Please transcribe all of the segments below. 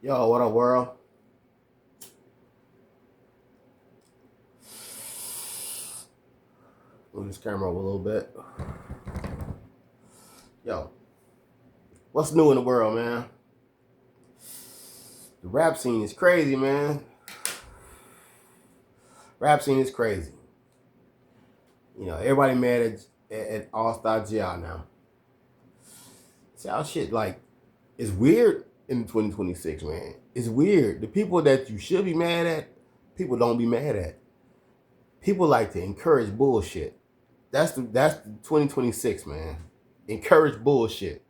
Yo, what up, world? Move this camera over a little bit. Yo, what's new in the world, man? The rap scene is crazy, man. Rap scene is crazy. Everybody mad at All Star GR now. See how shit like it's weird in 2026, man. It's weird. The people that you should be mad at, people don't be mad at. People like to encourage bullshit. That's the 2026, man. Encourage bullshit.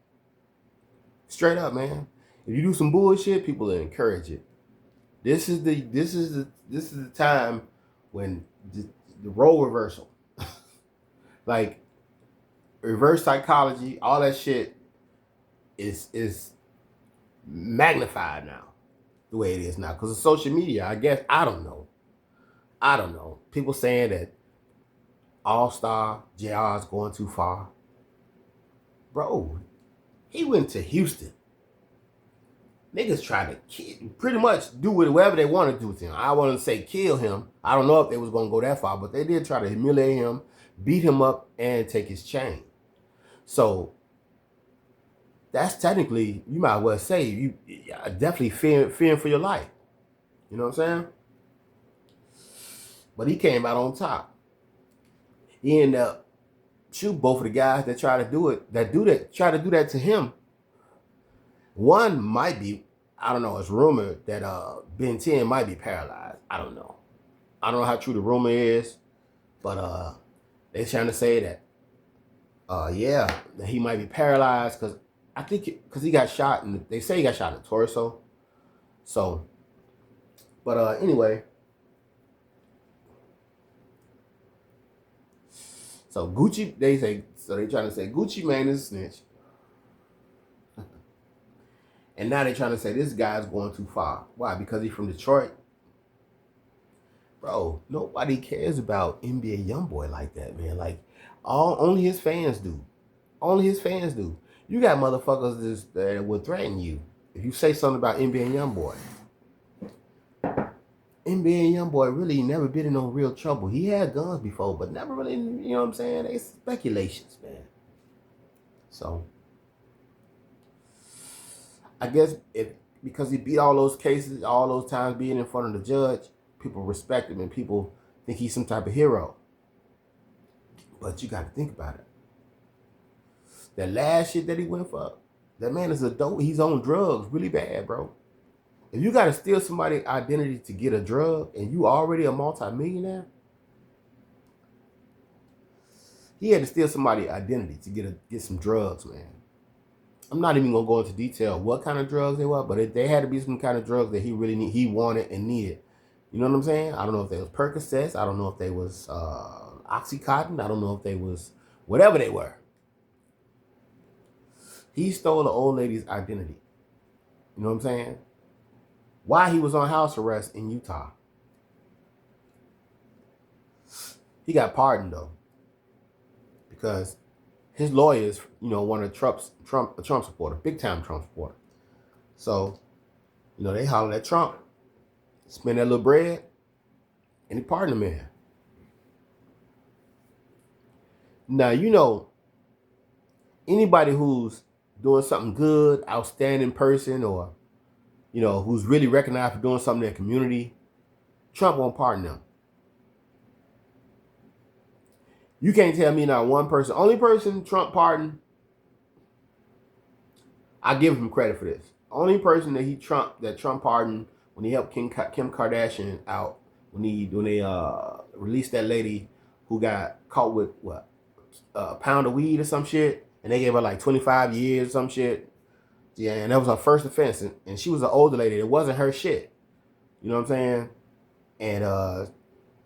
Straight up, man. If you do some bullshit, people will encourage it. This is the time when the role reversal, like reverse psychology, all that shit is magnified now, the way it is now because of social media. I guess I don't know. People saying that All Star JR is going too far, bro. He went to Houston. Niggas tried to pretty much do whatever they want to do to him. I want to say kill him. I don't know if they was going to go that far, but they did try to humiliate him, beat him up, and take his chain. So that's technically, you might well say, you definitely fearing for your life. You know what I'm saying? But he came out on top. He ended up shooting both of the guys that try to try to do that to him. One might be, I don't know, it's rumored that Ben 10 might be paralyzed. I don't know. I don't know how true the rumor is, but they're trying to say that, that he might be paralyzed because I think because he got shot, and they say he got shot in the torso. So, but anyway, so Gucci, they trying to say Gucci Mane is a snitch. And now they're trying to say this guy's going too far. Why? Because he's from Detroit? Bro, nobody cares about NBA YoungBoy like that, man. Like, only his fans do. Only his fans do. You got motherfuckers that will threaten you if you say something about NBA YoungBoy. NBA YoungBoy really never been in no real trouble. He had guns before, but never really, you know what I'm saying? It's speculations, man. So, I guess because he beat all those cases, all those times being in front of the judge, people respect him and people think he's some type of hero. But you got to think about it. That last shit that he went for, that man is a dope. He's on drugs really bad, bro. If you got to steal somebody's identity to get a drug and you already a multimillionaire, he had to steal somebody's identity to get some drugs, man. I'm not even gonna go into detail what kind of drugs they were, but they had to be some kind of drugs that he wanted and needed. You know what I'm saying? I don't know if they was Percocets. I don't know if they was Oxycontin. I don't know if they was whatever they were. He stole the old lady's identity. You know what I'm saying? Why he was on house arrest in Utah. He got pardoned though, because his lawyers, one of a Trump supporter, big time Trump supporter. So, they hollered at Trump, spend that little bread, and he pardoned the man. Now, anybody who's doing something good, outstanding person, or, who's really recognized for doing something in the community, Trump won't pardon them. You can't tell me not one person. Only person Trump pardoned, I give him credit for this. Only person that Trump pardoned when he helped Kim Kardashian out, when they released that lady who got caught with a pound of weed or some shit, and they gave her like 25 years or some shit. Yeah, and that was her first offense, and she was an older lady. It wasn't her shit. You know what I'm saying? And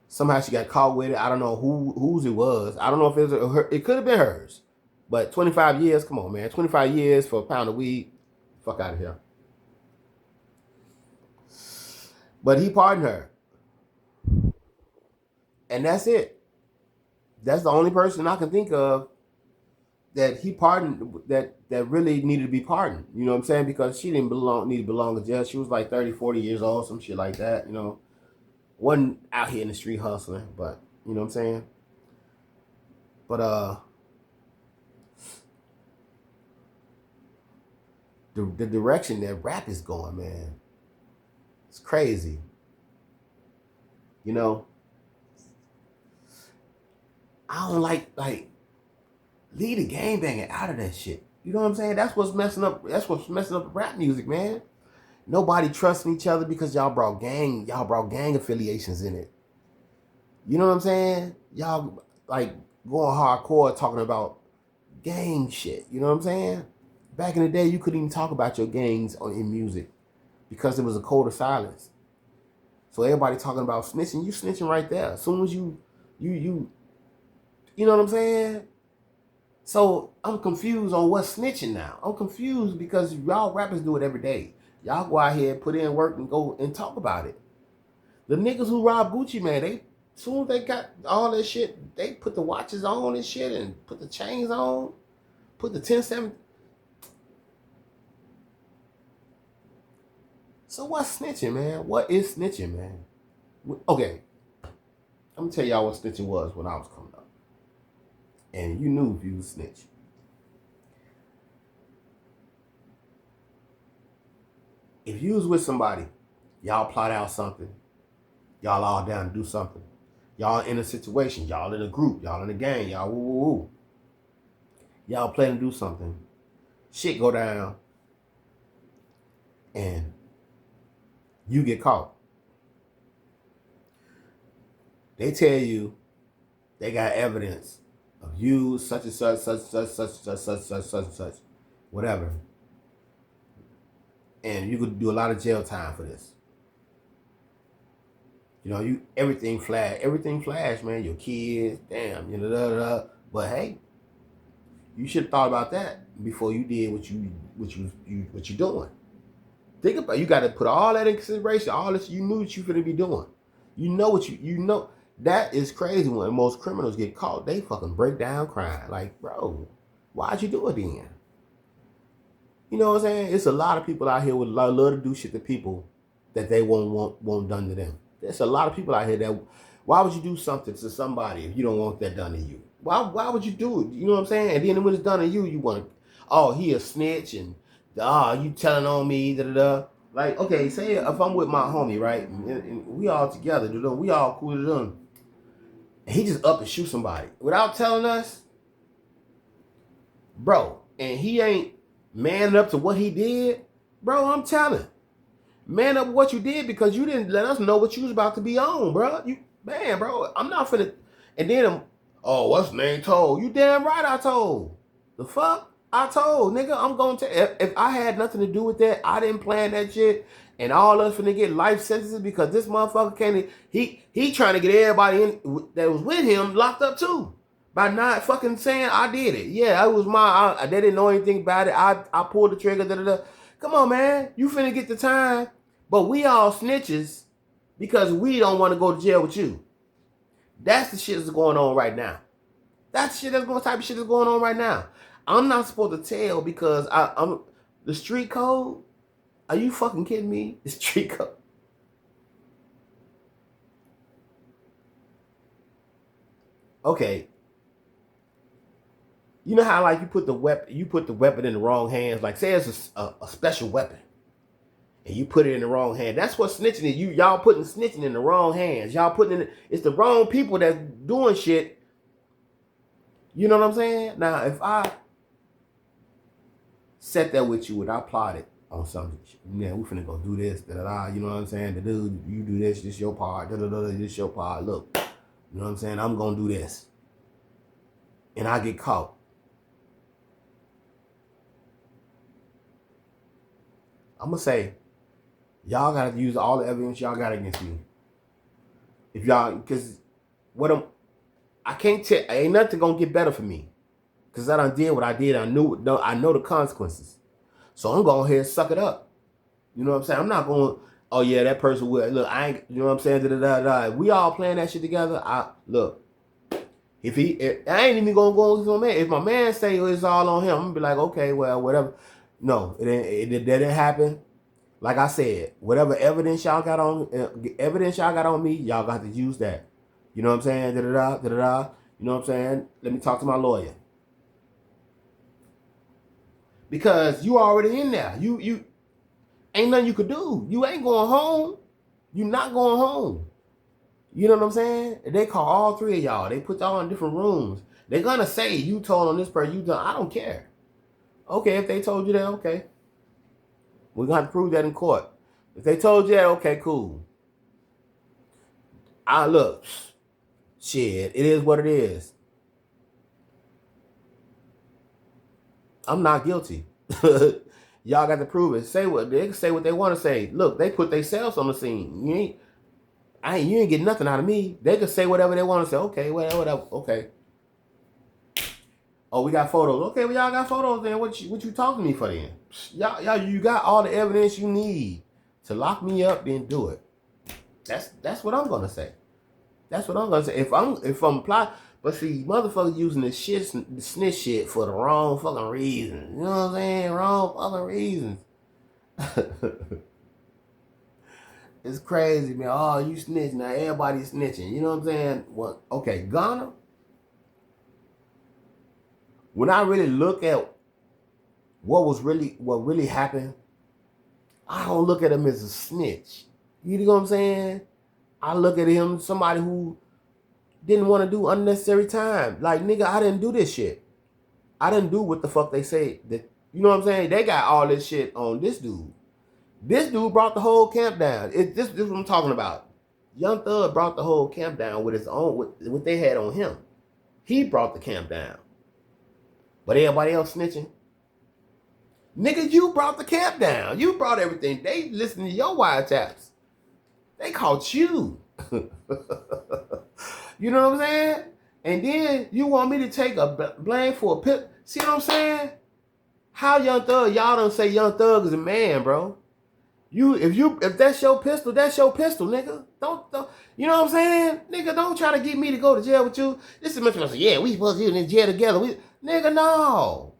somehow she got caught with it. I don't know whose it was. I don't know if it was her. It could have been hers. But 25 years, come on, man. 25 years for a pound of weed. Fuck out of here. But he pardoned her. And that's it. That's the only person I can think of that he pardoned that really needed to be pardoned. You know what I'm saying? Because she didn't need to belong in jail. She was like 30, 40 years old, some shit like that. You know, wasn't out here in the street hustling, but you know what I'm saying. But the direction that rap is going, man, it's crazy. You know, I don't like leave the gang banging out of that shit. You know what I'm saying? That's what's messing up. That's what's messing up rap music, man. Nobody trusting each other because y'all brought gang affiliations in it. You know what I'm saying? Y'all like going hardcore talking about gang shit. You know what I'm saying? Back in the day, you couldn't even talk about your gangs in music because it was a code of silence. So everybody talking about snitching, you snitching right there. As soon as you know what I'm saying? So I'm confused on what's snitching now. I'm confused because y'all rappers do it every day. Y'all go out here, put in work, and go and talk about it. The niggas who robbed Gucci, man, they soon as they got all that shit, they put the watches on and shit and put the chains on, put the 10-7. So what's snitching, man? What is snitching, man? Okay, I'm gonna tell y'all what snitching was when I was coming up. And you knew if you was snitch. If you was with somebody, y'all plot out something, y'all all down to do something. Y'all in a situation, y'all in a group, y'all in a gang, y'all woo woo woo. Y'all plan to do something. Shit go down and you get caught. They tell you they got evidence of you such and such, such, whatever. And you could do a lot of jail time for this. You know, everything flash, man. Your kids, damn, you know, But hey, you should have thought about that before you did what you're doing. Think about it. You got to put all that in consideration. All this you knew what you finna be doing. You know what you know. That is crazy. When most criminals get caught, they fucking break down crying. Like, bro, why'd you do it then? You know what I'm saying? It's a lot of people out here would love to do shit to people that they won't done to them. There's a lot of people out here that, why would you do something to somebody if you don't want that done to you? Why would you do it? You know what I'm saying? And then when it's done to you, you want to, oh, he a snitch and, you telling on me, da-da-da. Like, okay, say if I'm with my homie, right? And we all together, we all cool to them. And he just up and shoot somebody without telling us, bro, and he ain't manning up to what he did, bro, I'm telling. Man up what you did because you didn't let us know what you was about to be on, bro. Bro, I'm not finna. And then, what's the name told? You damn right I told. The fuck? I told, nigga, I'm going to, if I had nothing to do with that, I didn't plan that shit, and all of us finna get life sentences because this motherfucker can't, he trying to get everybody in that was with him locked up too. By not fucking saying I did it. Yeah, it was they didn't know anything about it. I pulled the trigger, da-da-da. Come on, man. You finna get the time. But we all snitches because we don't want to go to jail with you. That's the shit that's going on right now. That's type of shit that's going on right now. I'm not supposed to tell because I'm the street code. Are you fucking kidding me? The street code. Okay. You know how like you put the weapon in the wrong hands. Like say it's a special weapon, and you put it in the wrong hand. That's what snitching is. Y'all putting snitching in the wrong hands. Y'all putting it's the wrong people that's doing shit. You know what I'm saying? Now if I sat there with you and I plotted on something, man, we finna go do this, da da da. You know what I'm saying? The dude, you do this your part, da da da. This your part. Look, you know what I'm saying? I'm gonna do this, and I get caught. I'm gonna say, y'all gotta use all the evidence y'all got against me. If y'all, because I can't tell, ain't nothing gonna get better for me. Because I done did what I did. I know the consequences. So I'm going ahead and suck it up. You know what I'm saying? I'm not going, oh yeah, that person will. Look, I ain't, you know what I'm saying? Da, da, da, da. We all playing that shit together. Look, I ain't even gonna go with my man. If my man say it's all on him, I'm gonna be like, okay, well, whatever. No, that didn't happen. Like I said, whatever evidence y'all got on me, y'all got to use that. You know what I'm saying? Da da da da da. You know what I'm saying? Let me talk to my lawyer. Because you already in there. You ain't nothing you could do. You ain't going home. You not going home. You know what I'm saying? They call all three of y'all. They put y'all in different rooms. They're gonna say you told on this person, you done. I don't care. Okay, if they told you that, okay. We're gonna have to prove that in court. If they told you that, okay, cool. Look, shit, it is what it is. I'm not guilty. Y'all got to prove it. They can say what they want to say. Look, they put themselves on the scene. You ain't getting nothing out of me. They can say whatever they want to say. Okay, whatever. Okay. Oh, we got photos. Okay, well y'all got photos then. What you talking to me for then? Y'all, you got all the evidence you need to lock me up. Then do it. That's what I'm gonna say. That's what I'm gonna say. If I'm applying, but see, motherfuckers using the snitch shit for the wrong fucking reasons. You know what I'm saying? Wrong fucking reasons. It's crazy, man. Oh, you snitch now. Everybody's snitching. You know what I'm saying? Well, okay, Ghana. When I really look at what really happened, I don't look at him as a snitch. You know what I'm saying? I look at him somebody who didn't want to do unnecessary time. Like, nigga, I didn't do this shit. I didn't do what the fuck they say. That, you know what I'm saying? They got all this shit on this dude. This dude brought the whole camp down. This is what I'm talking about. Young Thug brought the whole camp down with his own, what they had on him. He brought the camp down. But everybody else snitching. Nigga, you brought the camp down. You brought everything. They listened to your wiretaps. They caught you. You know what I'm saying? And then you want me to take a blame for a pistol. See what I'm saying? How Young Thug, y'all don't say Young Thug is a man, bro. If that's your pistol, nigga. Don't you know what I'm saying? Nigga, don't try to get me to go to jail with you. This is much like, yeah, we supposed to be in jail together. Nigga, no.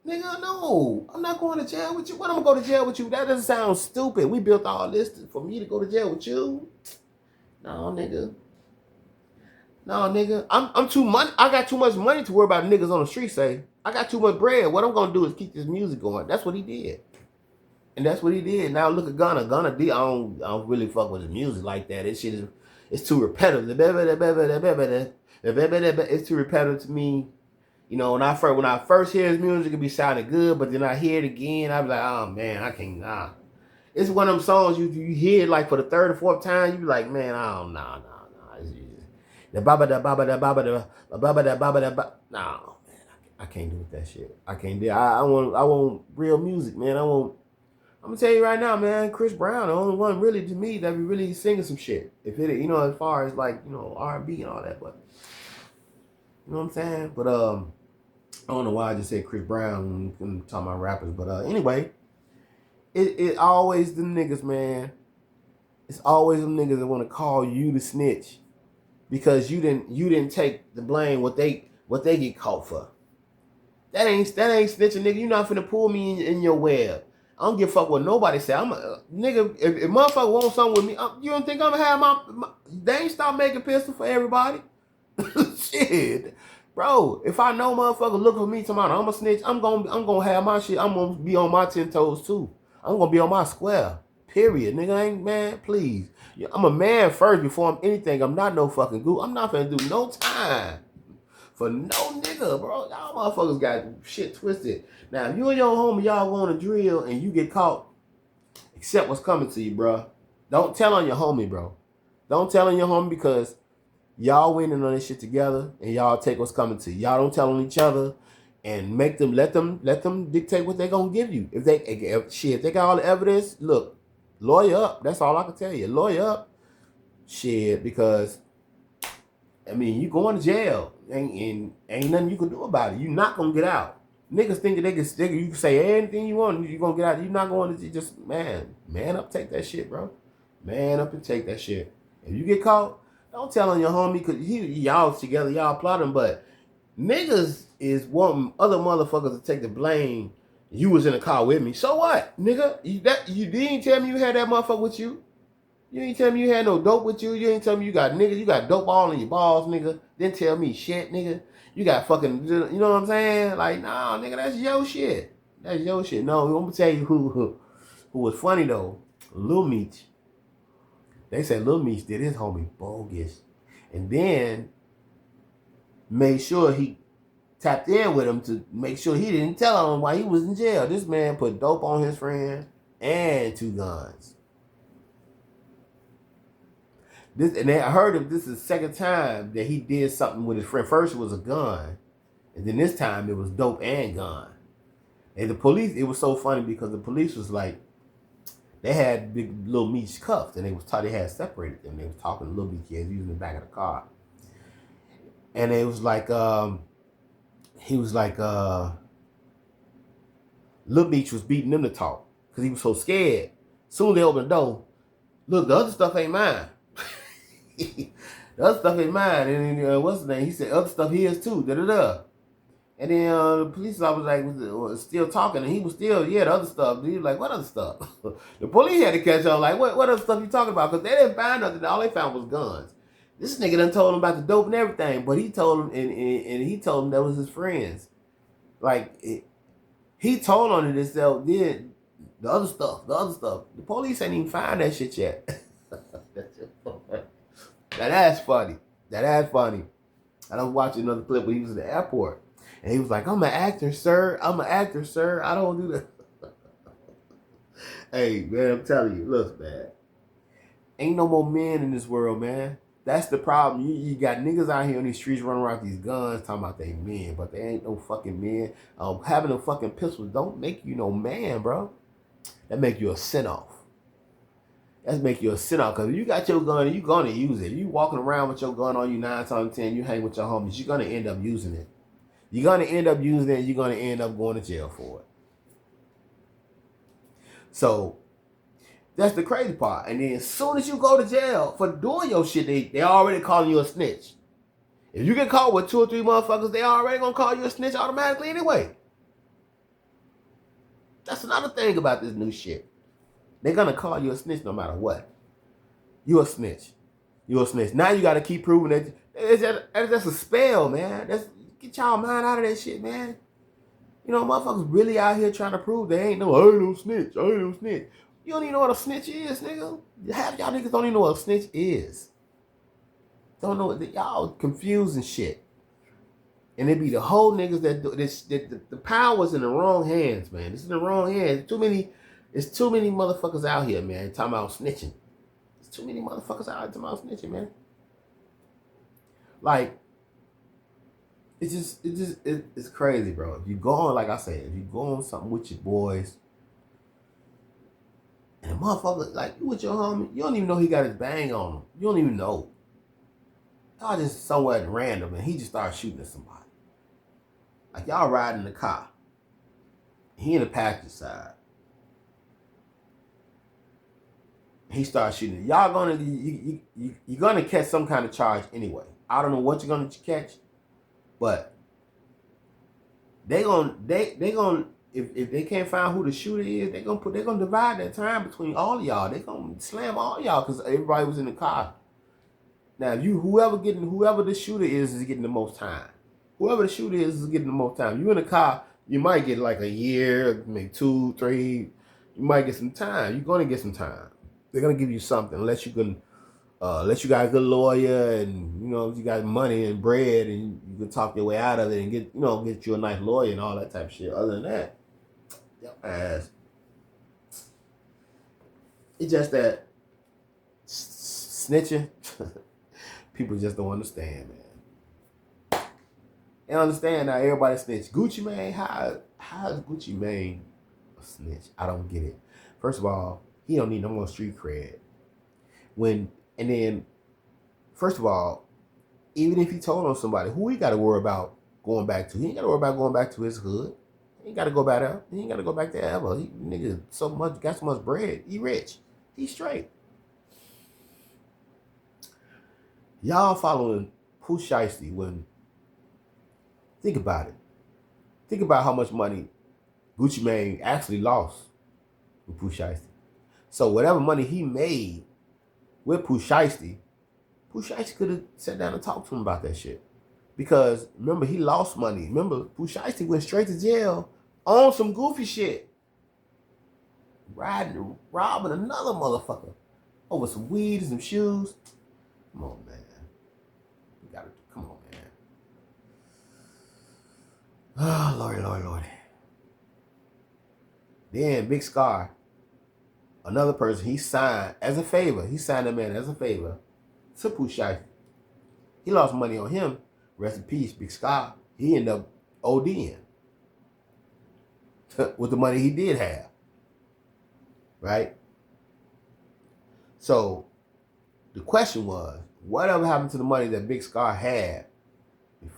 Nigga, no. I'm not going to jail with you. When I'm gonna go to jail with you? That doesn't sound stupid. We built all this for me to go to jail with you. No, nigga. No, nigga. I'm too money. I got too much money to worry about niggas on the street say. I got too much bread. What I'm gonna do is keep this music going. That's what he did. And that's what he did. Now look at Ghana. I don't really fuck with his music like that. This shit it's too repetitive. It's too repetitive to me. You know, when I first hear his music, it be sounding good, but then I hear it again, I be like, oh man, I can't. It's one of them songs you hear it like for the third or fourth time, you be like, man, I don't know. The baba da baba da baba da baba da baba da baba. No, man, I can't do that shit. I can't do. I want real music, man. I'm gonna tell you right now, man. Chris Brown, the only one really to me that be really singing some shit. If it, you know, as far as like, you know, R&B and all that, but you know what I'm saying. But I don't know why I just said Chris Brown. I'm talking about rappers, but anyway, it always the niggas, man. It's always them niggas that want to call you the snitch. Because you didn't take the blame what they get caught for. That ain't snitching, nigga. You not finna pull me in your web. I don't give a fuck what nobody say. I'm a nigga. If motherfucker want something with me, you don't think I'm gonna have my they ain't stop making pistol for everybody. Shit, bro. If I know motherfucker look for me tomorrow, I'm a snitch. I'm gonna have my shit. I'm gonna be on my 10 toes too. I'm gonna be on my square. Period, nigga. I ain't man. Please. I'm a man first before I'm anything. I'm not no fucking goo. I'm not finna do no time for no nigga, bro. Y'all motherfuckers got shit twisted. Now, if you and your homie, y'all go on a drill and you get caught, accept what's coming to you, bro. Don't tell on your homie, bro. Don't tell on your homie because y'all winning on this shit together and y'all take what's coming to you. Y'all don't tell on each other and let them dictate what they gonna give you. If they got all the evidence, look. Lawyer up. That's all I can tell you. Lawyer up. Shit, because I mean, you going to jail. Ain't nothing you can do about it. You're not gonna get out. Niggas think that you can say anything you want, you're gonna get out. You're not going to just man up, take that shit, bro. Man up and take that shit. If you get caught, Don't tell on your homie because y'all together, y'all plotting, but niggas is wanting other motherfuckers to take the blame. You was in the car with me. So what, nigga? You didn't tell me you had that motherfucker with you. You ain't tell me you had no dope with you. You ain't tell me you got dope all in your balls, nigga. Didn't tell me shit, nigga. You got fucking, you know what I'm saying? Like, nah, nigga, that's your shit. That's your shit. No, I'm gonna tell you who was funny though. Lil Meech. They said Lil Meech did his homie bogus. And then made sure he tapped in with him to make sure he didn't tell him why he was in jail. This man put dope on his friend and 2 guns. I heard this is the second time that he did something with his friend. First it was a gun, and then this time it was dope and gun. And the police, it was so funny because the police was like, they had big Lil Meech cuffed, and they had separated them. They was talking to Lil Meech as he was in the back of the car, and it was like, he was like, Lil Meech was beating them to talk because he was so scared. Soon as they opened the door, look, the other stuff ain't mine. The other stuff ain't mine. And then, what's the name? He said, other stuff his too. Da-da-da. And then the police officer was still talking, and he was still, the other stuff. He was like, what other stuff? The police had to catch on, like, what other stuff you talking about? Because they didn't find nothing. All they found was guns. This nigga done told him about the dope and everything, but he told him, and he told him that was his friends. Like, he told on it himself, then the other stuff. The police ain't even find that shit yet. That's funny. That's funny. I was watching another clip where he was in the airport. And he was like, I'm an actor, sir. I don't do that. Hey, man, I'm telling you, look, man. Ain't no more men in this world, man. That's the problem. You got niggas out here on these streets running around with these guns talking about they men, but they ain't no fucking men. Having a fucking pistol don't make you no man, bro. That make you a send-off. That's make you a send-off. Because if you got your gun, you're going to use it. If you walking around with your gun on you 9 times 10, you hang with your homies, you're going to end up using it. You're going to end up using it. You're going to end up going to jail for it. So, that's the crazy part. And then as soon as you go to jail for doing your shit, they already calling you a snitch. If you get caught with 2 or 3 motherfuckers, they already going to call you a snitch automatically anyway. That's another thing about this new shit. They're going to call you a snitch no matter what. You a snitch. You a snitch. Now you got to keep proving that. That's just a spell, man. Get y'all mind out of that shit, man. You know, motherfuckers really out here trying to prove they ain't no, I ain't no snitch. You don't even know what a snitch is, nigga. Half y'all niggas don't even know what a snitch is. Don't know what, y'all confused and shit. And it be the whole niggas that do this. The power's in the wrong hands, man. It's in the wrong hands. It's too many motherfuckers out here, man, talking about snitching. There's too many motherfuckers out here talking about snitching, man. Like, it's crazy, bro. If you go on, like I said, if you go on something with your boys, and a motherfucker, like, you with your homie, you don't even know he got his bang on him. You don't even know. Y'all just somewhere at random, and he just started shooting at somebody. Like, y'all riding in the car. He in the passenger side. He starts shooting. Y'all you're gonna catch some kind of charge anyway. I don't know what you're gonna catch, but they gonna if they can't find who the shooter is, they're gonna divide that time between all of y'all. They gonna slam all y'all because everybody was in the car. Now, if whoever the shooter is getting the most time. Whoever the shooter is getting the most time. You in the car, you might get like a year, maybe 2, 3. You might get some time. You're gonna get some time. They're gonna give you something unless you got a good lawyer and you got money and bread and you can talk your way out of it and get you a nice lawyer and all that type of shit. Other than that, your ass. It's just that snitching. People just don't understand, man. They don't understand now. Everybody snitch. Gucci Mane, how is Gucci Mane a snitch? I don't get it. First of all, he don't need no more street cred. First of all, even if he told on somebody, who he got to worry about going back to? He ain't got to worry about going back to his hood. He ain't got to go back there. He ain't got to go back there ever. Nigga, got so much bread. He rich. He straight. Y'all following Pooh Shiesty when, think about it. Think about how much money Gucci Mane actually lost with Pooh Shiesty. So whatever money he made with Pooh Shiesty could have sat down and talked to him about that shit. Because remember, he lost money. Remember, Pooh Shiesty went straight to jail on some goofy shit. Robbing another motherfucker over some weed and some shoes. Come on, man. You gotta, come on, man. Oh, Lordy. Then Big Scar, another person, he signed as a favor. He signed that man as a favor to Pooh Shiesty. He lost money on him. Rest in peace, Big Scar. He ended up ODing with the money he did have. Right? So the question was, whatever happened to the money that Big Scar had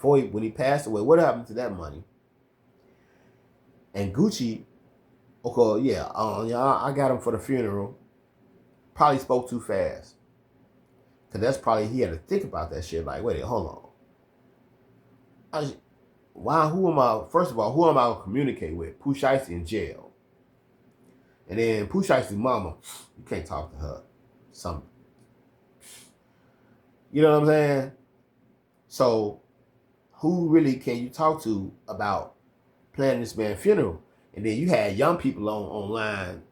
when he passed away? What happened to that money? And Gucci, okay, yeah, I got him for the funeral. Probably spoke too fast. Cause that's probably, he had to think about that shit. Like, wait, hold on. First of all, who am I gonna communicate with? Pooh Shiesty in jail. And then Pooh Shiesty's mama, you can't talk to her. You know what I'm saying? So, who really can you talk to about planning this man's funeral? And then you had young people online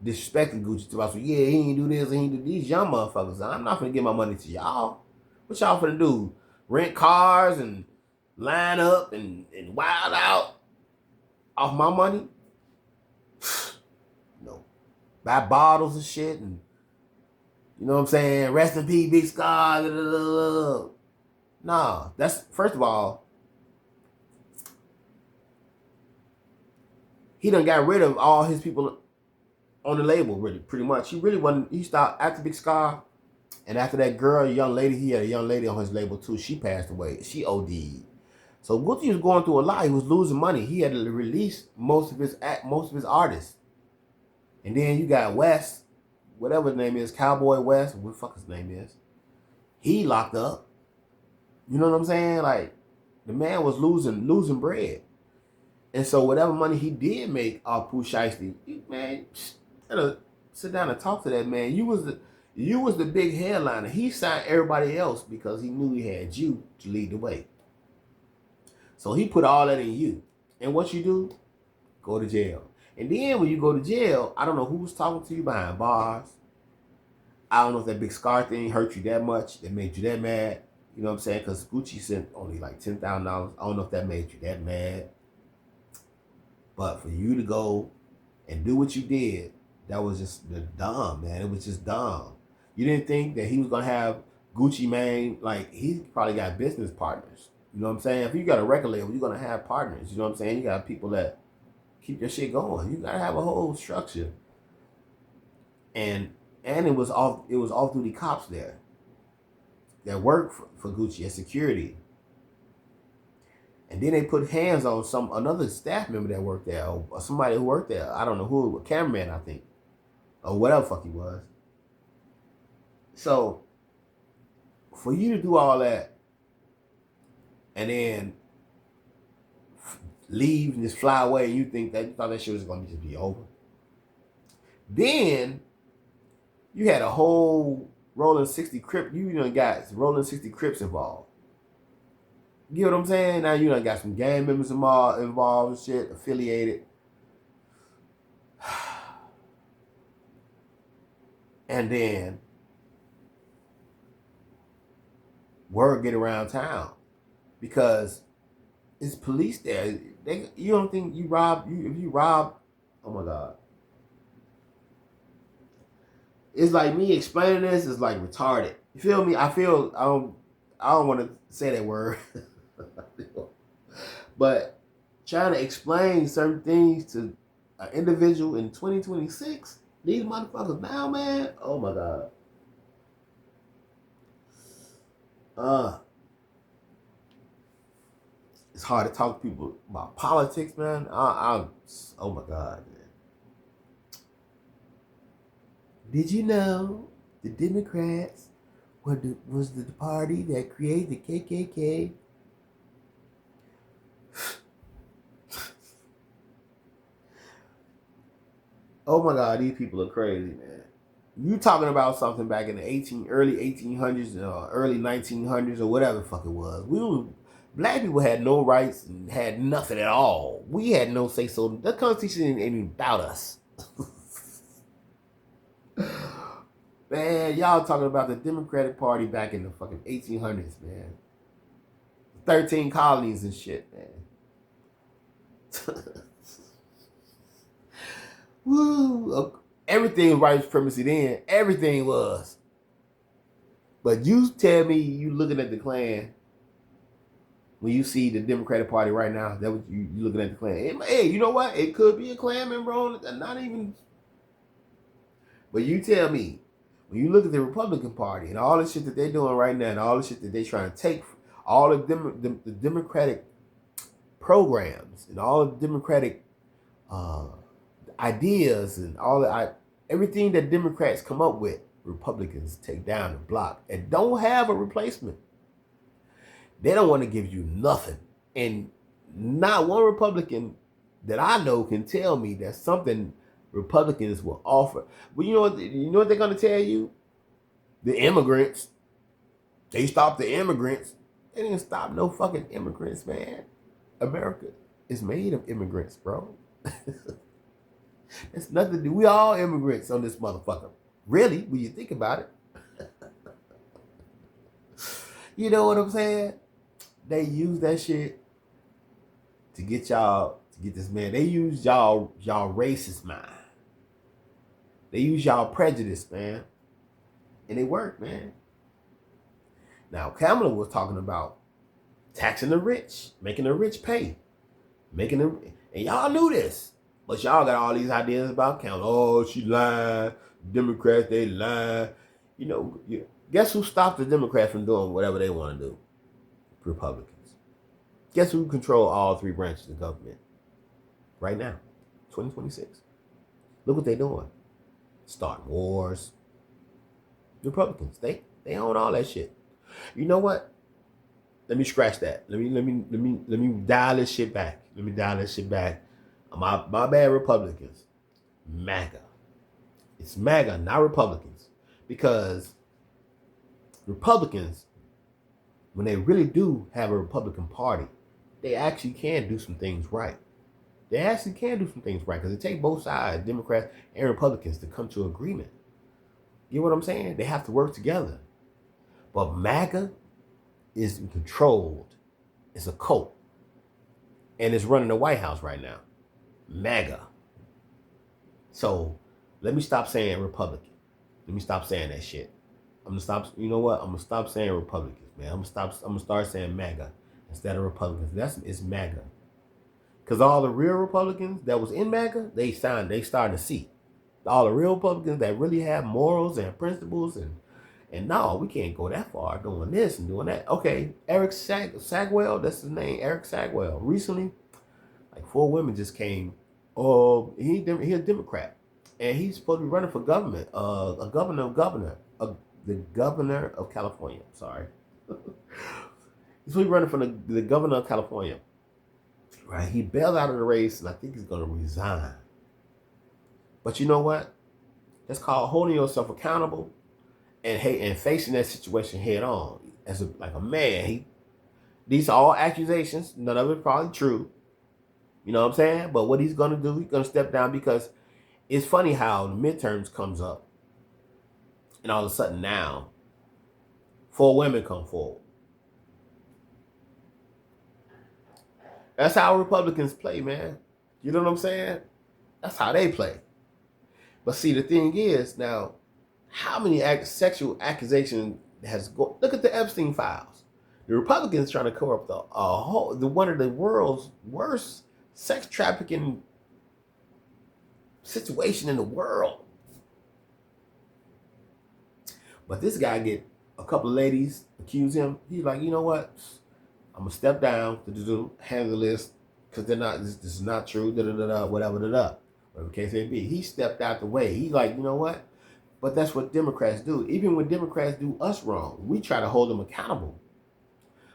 disrespecting Gucci about, yeah, he ain't do this, he ain't do these young motherfuckers. I'm not gonna give my money to y'all. What y'all finna do? Rent cars and line up and wild out off my money? No. Buy bottles and shit and, you know what I'm saying? Rest in peace, Big Scar. Nah, that's, first of all, he done got rid of all his people on the label, really, pretty much. He really wasn't, he stopped after Big Scar, and after that girl, young lady, he had a young lady on his label too. She passed away. She OD'd. So Gucci was going through a lot. He was losing money. He had to release most of his artists. And then you got West, whatever his name is, Cowboy West, what the fuck his name is. He locked up. You know what I'm saying? Like, the man was losing bread. And so whatever money he did make off Pooh Shiesty, man, sit down and talk to that man. You was the big headliner. He signed everybody else because he knew he had you to lead the way. So he put all that in you. And what you do? Go to jail. And then when you go to jail, I don't know who's talking to you behind bars. I don't know if that Big Scar thing hurt you that much, that made you that mad. You know what I'm saying? Because Gucci sent only like $10,000. I don't know if that made you that mad. But for you to go and do what you did, that was just dumb, man. It was just dumb. You didn't think that he was going to have Gucci Mane, like, he probably got business partners. You know what I'm saying? If you got a record label, you're going to have partners. You know what I'm saying? You got people that keep your shit going. You got to have a whole structure. And it was off-duty cops there that worked for Gucci as security. And then they put hands on another staff member that worked there, or somebody who worked there. I don't know who, a cameraman, I think, or whatever fuck he was. So, for you to do all that, and then leave and just fly away, and you thought that shit was gonna just be over. Then you had a whole Rolling 60 Crip. You done got Rolling 60 Crips involved. You know what I'm saying? Now you done got some gang members involved and shit, affiliated. And then word get around town because it's police there. You don't think if you rob, oh my God. It's like me explaining this is like retarded. You feel me? I don't want to say that word. But trying to explain certain things to an individual in 2026, these motherfuckers now, man, oh my God. It's hard to talk to people about politics, man. Oh my God, man. Did you know the Democrats was the party that created the KKK. Oh my God, these people are crazy, man. You talking about something back in the early 1800s, early 1900s, or whatever the fuck it was. Black people had no rights and had nothing at all. We had no say so. The Constitution ain't even about us. Man, y'all talking about the Democratic Party back in the fucking 1800s, man. 13 colonies and shit, man. Woo! Everything was white supremacy then. Everything was. But you tell me you looking at the Klan when you see the Democratic Party right now. That what you looking at the Klan. Hey, you know what? It could be a Klan member on it. Not even. But you tell me when you look at the Republican Party and all the shit that they're doing right now and all the shit that they're trying to take, all the Democratic programs and all the Democratic ideas and everything that Democrats come up with, Republicans take down and block and don't have a replacement. They don't want to give you nothing. And not one Republican that I know can tell me that something Republicans will offer. But you know what they're going to tell you? The immigrants. They stopped the immigrants. They didn't stop no fucking immigrants, man. America is made of immigrants, bro. It's nothing to do. We all immigrants on this motherfucker. Really, when you think about it. You know what I'm saying? They use that shit to get this man. They use y'all racist mind. They use y'all prejudice, man. And it worked, man. Now, Kamala was talking about taxing the rich, making the rich pay. And y'all knew this. But y'all got all these ideas about Kamala. Oh, she lied. Democrats, they lied. Guess who stopped the Democrats from doing whatever they want to do? Republicans. Guess who control all three branches of government right now? 2026. Look what they're doing. Starting wars. Republicans, they own all that shit. You know what? Let me scratch that. Let me dial this shit back. My bad, Republicans. MAGA. It's MAGA, not Republicans. Because Republicans, when they really do have a Republican Party, they actually can do some things right. Because it takes both sides, Democrats and Republicans, to come to agreement. You know what I'm saying? They have to work together. But MAGA is controlled. It's a cult. And it's running the White House right now. MAGA. So let me stop saying Republican. Let me stop saying that shit. I'm gonna stop. You know what? I'm gonna stop saying Republicans, man. I'm gonna start saying MAGA instead of Republicans. It's MAGA. Cause all the real Republicans that was in MAGA, they starting to see. All the real Republicans that really have morals and principles and no, we can't go that far doing this and doing that. Okay, Eric Sagwell, that's his name, Eric Sagwell. Recently, like 4 women just came. He's a Democrat, and he's supposed to be running for government. The governor of California. Sorry, he's supposed to be running for the governor of California. Right, he bailed out of the race, and I think he's going to resign. But you know what? That's called holding yourself accountable and facing that situation head on. Like a man, these are all accusations. None of it probably true. You know what I'm saying? But what he's going to do, he's going to step down, because it's funny how the midterms comes up, and all of a sudden now, 4 women come forward. That's how Republicans play, man. You know what I'm saying? That's how they play. But see, the thing is, now, how many sexual accusations has go? Look at the Epstein files. The Republicans trying to cover up one of the world's worst sex trafficking situation in the world. But this guy get a couple of ladies accuse him. He's like, you know what? I'm gonna step down to handle this because this is not true. Whatever the case may be. He stepped out the way. He's like, you know what? But that's what Democrats do. Even when Democrats do us wrong, we try to hold them accountable.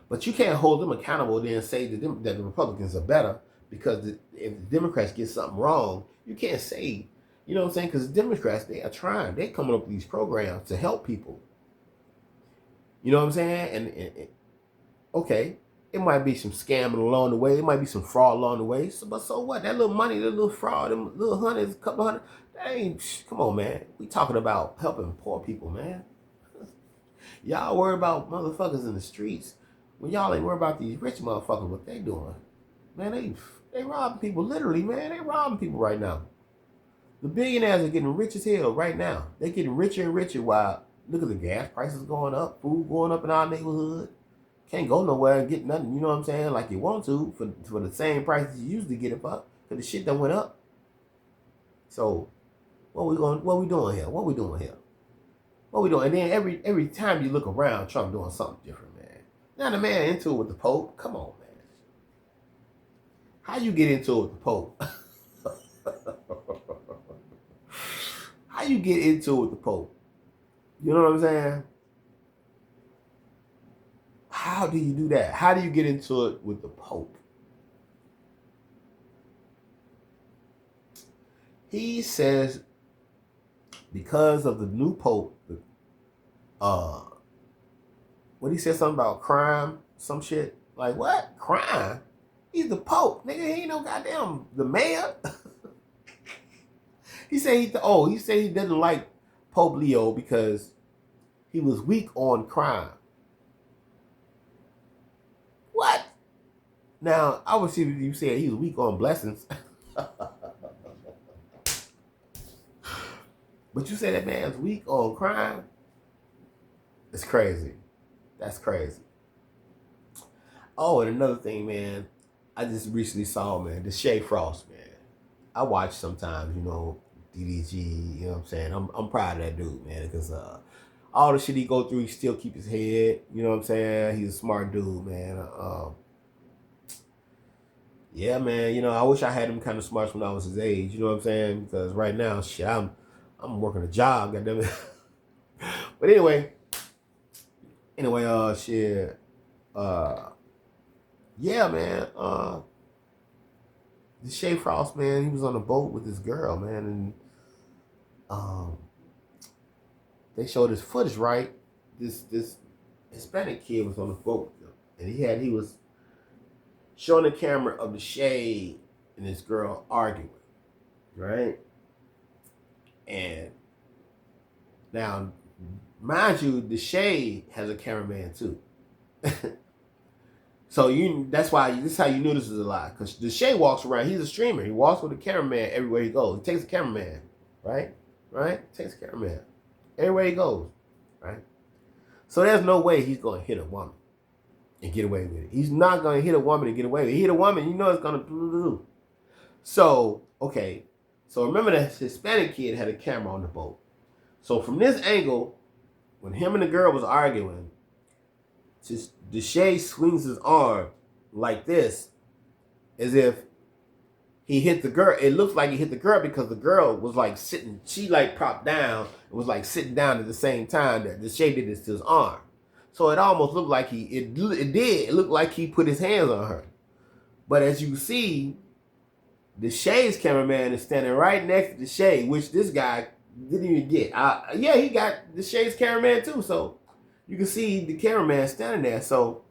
But you can't hold them accountable then say that the Republicans are better because if the Democrats get something wrong, you can't say, you know what I'm saying? Because the Democrats, they are trying. They're coming up with these programs to help people. You know what I'm saying? And okay, it might be some scamming along the way. It might be some fraud along the way. But so what? That little money, that little fraud, them little hundreds, couple hundred, that ain't, come on, man. We talking about helping poor people, man. Y'all worry about motherfuckers in the streets when y'all ain't worry about these rich motherfuckers, what they doing. Man, they robbing people, literally, man. They robbing people right now. The billionaires are getting rich as hell right now. They're getting richer and richer while, look at the gas prices going up, food going up in our neighborhood. Can't go nowhere and get nothing, you know what I'm saying, like you want to for the same prices you used to get it for, because the shit done went up. So, what we doing here? What we doing here? What we doing? And then every time you look around, Trump doing something different, man. Now the man into it with the Pope. Come on, man. How you get into it with the Pope? How you get into it with the Pope? You know what I'm saying? How do you do that? How do you get into it with the Pope? He says because of the new Pope, what he said something about crime, some shit. Like what? Crime? He's the Pope, nigga. He ain't no goddamn the mayor. He said he doesn't like Pope Leo because he was weak on crime. What? Now, I would see if you said he was weak on blessings. But you say that man's weak on crime? It's crazy. That's crazy. Oh, and another thing, man. I just recently saw, man, Deasha Frost, man. I watch sometimes, you know, DDG, you know what I'm saying? I'm proud of that dude, man, because all the shit he go through, he still keep his head, you know what I'm saying? He's a smart dude, man. Yeah, man, you know, I wish I had him kind of smarts when I was his age, you know what I'm saying? Because right now, shit, I'm working a job, goddammit. But anyway, shit, yeah, man, Deasha Frost, man, he was on a boat with this girl, man, and they showed his footage, right? This Hispanic kid was on the boat, and he was showing the camera of Deasha and this girl arguing, right? And now, mind you, Deasha has a cameraman too. So this is how you knew this is a lie. Because Deasha walks around, he's a streamer. He walks with a cameraman everywhere he goes. He takes a cameraman, right? Takes a cameraman everywhere he goes, right? So there's no way he's going to hit a woman and get away with it. He's not going to hit a woman and get away with it. He hit a woman, you know it's going to. So, okay. So remember that Hispanic kid had a camera on the boat. So from this angle, when him and the girl was arguing, Deasha swings his arm like this, as if he hit the girl. It looks like he hit the girl because the girl was like sitting, she like propped down and was like sitting down at the same time that Deasha did this to his arm. So it almost looked like it looked like he put his hands on her. But as you see, Deasha's cameraman is standing right next to Deasha, which this guy didn't even get. Yeah, he got Deasha's cameraman too, so you can see the cameraman standing there. So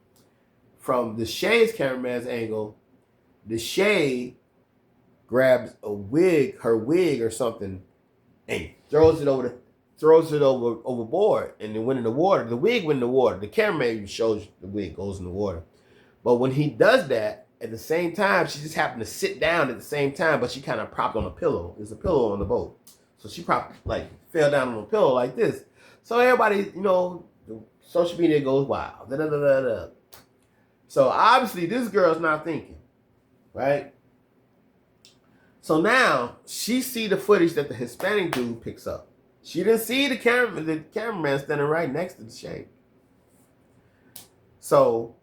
from Deasha's cameraman's angle, Deasha grabs her wig or something, and throws it overboard, and it went in the water. The wig went in the water. The cameraman shows the wig goes in the water. But when he does that, at the same time, she just happened to sit down at the same time, but she kind of propped on a pillow. There's a pillow on the boat. So she fell down on a pillow like this. So everybody, you know, social media goes wild. Da, da, da, da, da. So obviously this girl's not thinking, right? So now she see the footage that the Hispanic dude picks up. She didn't see the cameraman standing right next to the shade. So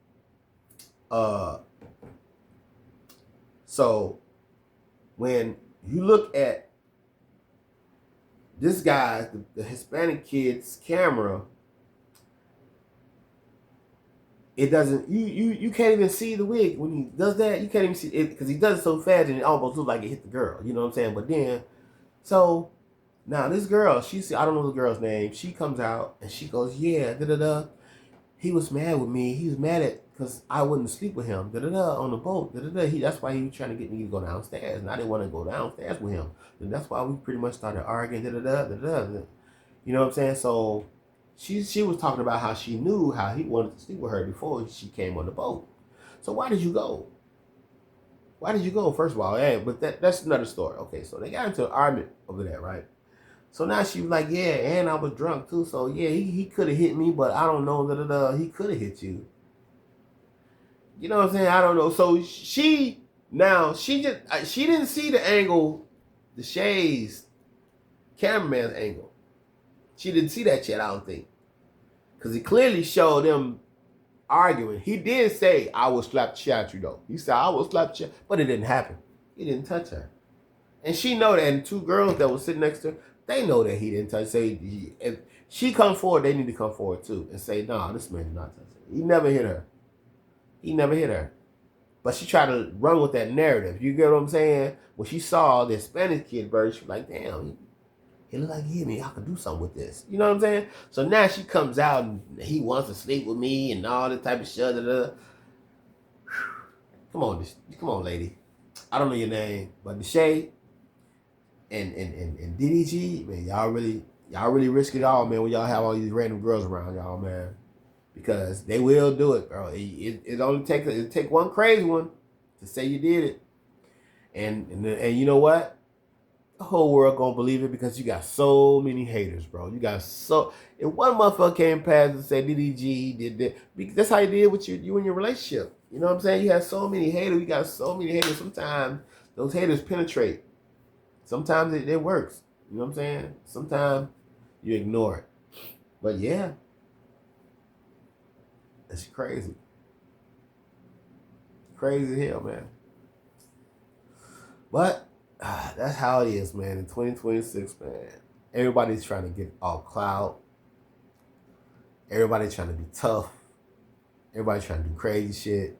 when you look at this guy, the Hispanic kid's camera, it doesn't. You can't even see the wig when he does that. You can't even see it because he does it so fast and it almost looks like it hit the girl. You know what I'm saying? But then, so now this girl, I don't know the girl's name. She comes out and she goes, yeah, da da da. He was mad with me. He was mad at because I wouldn't sleep with him. Da da da on the boat. Da da da. That's why he was trying to get me to go downstairs, and I didn't want to go downstairs with him. And that's why we pretty much started arguing. Da da da da da. You know what I'm saying? So she was talking about how she knew how he wanted to sleep with her before she came on the boat. So why did you go? Why did you go? First of all, hey, but that's another story. Okay, so they got into an argument over that, right? So now she was like, yeah, and I was drunk too. So yeah, he could have hit me, but I don't know. Da, da, da, he could have hit you. You know what I'm saying? I don't know. So she didn't see the angle, the Shay's cameraman's angle. She didn't see that yet, I don't think. Because he clearly showed them arguing. He did say, I will slap the shit out you though. He said, I will slap the shit. But it didn't happen. He didn't touch her. And she know that. And two girls that were sitting next to her, they know that he didn't touch her. If she come forward, they need to come forward too. And say, nah, this man did not touch her. He never hit her. He never hit her. But she tried to run with that narrative. You get what I'm saying? When she saw the Spanish kid bird, she was like, damn, he looked like he hit me. I could do something with this. You know what I'm saying? So now she comes out and he wants to sleep with me and all this type of shit. Come on, lady. I don't know your name, but Deshae and DDG, man, y'all really risk it all, man. When y'all have all these random girls around y'all, man, because they will do it, bro. It only take one crazy one to say you did it, and you know what? The whole world gonna believe it because you got so many haters, bro. You got if one motherfucker came past and said DDG did that, that's how you did with you in your relationship. You know what I'm saying? You had so many haters. You got so many haters. Sometimes those haters penetrate. Sometimes it works. You know what I'm saying? Sometimes you ignore it. But yeah, it's crazy. Crazy as hell, man. But that's how it is, man. In 2026, man, everybody's trying to get all clout. Everybody's trying to be tough. Everybody's trying to do crazy shit.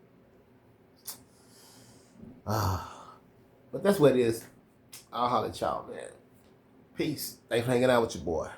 But that's what it is. I'll holler at y'all, man. Peace. Thanks for hanging out with your boy.